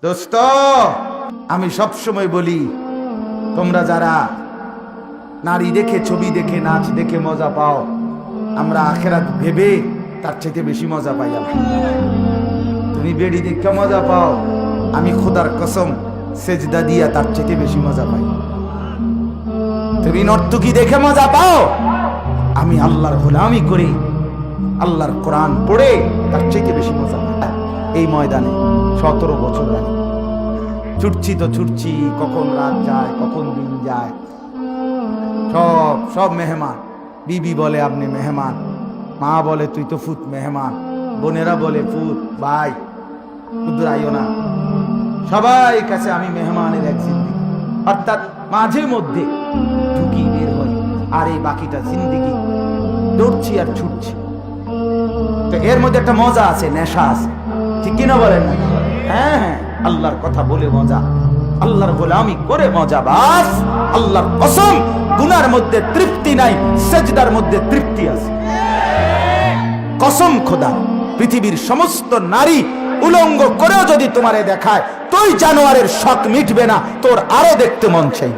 দোস্ত, আমি সব সময় বলি, তোমরা যারা নারী দেখে, ছবি দেখে, নাচ দেখে মজা পাও, আমরা আখেরাত ভেবে তার চাইতে বেশি মজা পাই। তুমি বেড়ি দেখে মজা পাও, আমি খোদার কসম সেজদা দিয়া তার চাইতে বেশি মজা পাই। তুমি নর্তকী দেখে মজা পাও, আমি আল্লাহর গোলামি করে আল্লাহর কোরআন পড়ে তার চাইতে বেশি মজা পাই। এই ময়দানে 17 বছর আগে ছুটছি তো ছুটছি, কখন রাত যায় কখন দিন যায়, সব মেহমান। বিবি বলে আপনি মেহমান, মা বলে তুই তো ফুত মেহমান, বোনেরা বলে ফুত ভাই, শুধু আইও না। সবাই কাছে আমি মেহমানের এক জিন্দিগি, অর্থাৎ মাঝে মধ্যে ঢুকি বের হই, আর এই বাকিটা জিন্দিগি দৌড়ছি আর ছুটছি। তো এর মধ্যে একটা মজা আছে, নেশা আছে, ঠিক কিনা বলেন না? হ্যাঁ হ্যাঁ, আল্লাহর কথা বলে মজা, আল্লাহর গোলামি করে মজা। বাস আল্লাহর কসম, গুনার মধ্যে তৃপ্তি নাই, সেজদার মধ্যে তৃপ্তি আছে। কসম খোদা, পৃথিবীর সমস্ত নারী উলঙ্গ করেও যদি তোমারে দেখায়, তুই জানোয়ারের শখ মিটবে না, তোর আরো দেখতে মন চাই।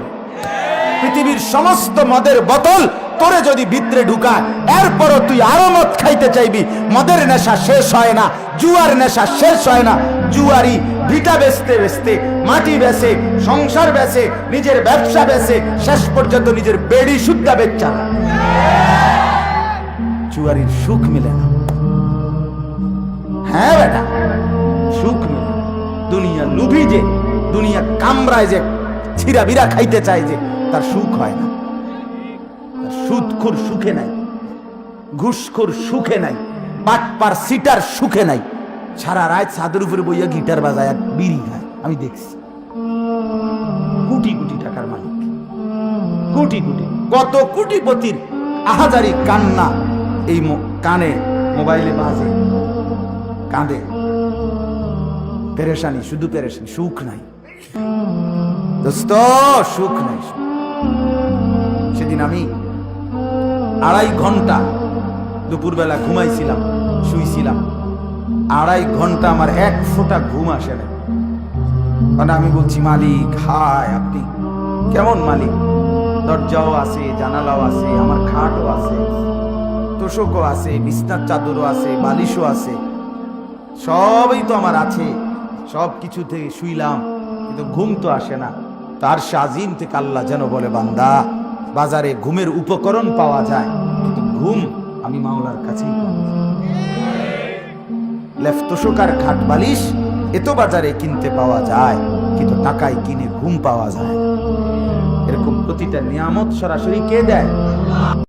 পৃথিবীর সমস্ত মদের বোতল তোরে যদি ভিতরে ঢুকায়, এরপরও তুই আরো মদ খাইতে চাইবি। মদের নেশা শেষ হয় না, জুয়ার নেশা শেষ হয় না। জুয়ারি ভিটা বেচতে বেচতে, মাটি বেচে, সংসার বেচে, নিজের ব্যবসা বেচে, শেষ পর্যন্ত নিজের বেড়ি সুদ্ধা বেচা। জুয়ারির সুখ মিলে না। হ্যাঁ বেটা, সুখ মিলে। দুনিয়া লুভি যে, দুনিয়া কামড়ায় যে, ছিড়া বিরা খাইতে চায় যে, তার সুখ হয় না। সুদখোর সুখে নাই, ঘুষখোর সুখে নাই, বাটপার সিটার সুখে নাই। সারা রাত ছাদের উপরে বইয়া গিটার বাজায় আর বিড়ি খায়, আমি দেখছি। কোটি কোটি টাকার মালিক, কোটি কোটি, কত কোটিপতির আহাজারি কান্না এই কানে মোবাইলে বাজে, কাঁদে। পেরেশানি, শুধু পেরেশানি, সুখ নাই দোস্ত, সুখ নাই। সেদিন আমি 2.5 ঘন্টা দুপুরবেলা ঘুমাইছিলাম, শুইছিলাম। 2.5 ঘন্টা আমার এক ফোঁটা ঘুম আসে না। মানে আমি বলছি, মালিক হায়, আপনি কেমন মালিক? দরজাও আছে, জানালাও আছে, আমার খাটও আছে, তোষকও আছে, বিছনার চাদরও আছে, বালিশও আছে, সবই তো আমার আছে। সব কিছু থেকে শুইলাম, কিন্তু ঘুম তো আসে না। তার শাজিম থেকে আল্লাহ যেন বলে, বান্দা, বাজারে ঘুমের উপকরণ পাওয়া যায়, কিন্তু ঘুম আমি মাওলার কাছেই পাই। লেফতোষকার খাট বালিশ এত বাজারে কিনতে পাওয়া যায়, কিন্তু টাকায় কিনে ঘুম পাওয়া যায়। এরকম প্রতিটা নিয়ামত সরাসরি কে দেয়?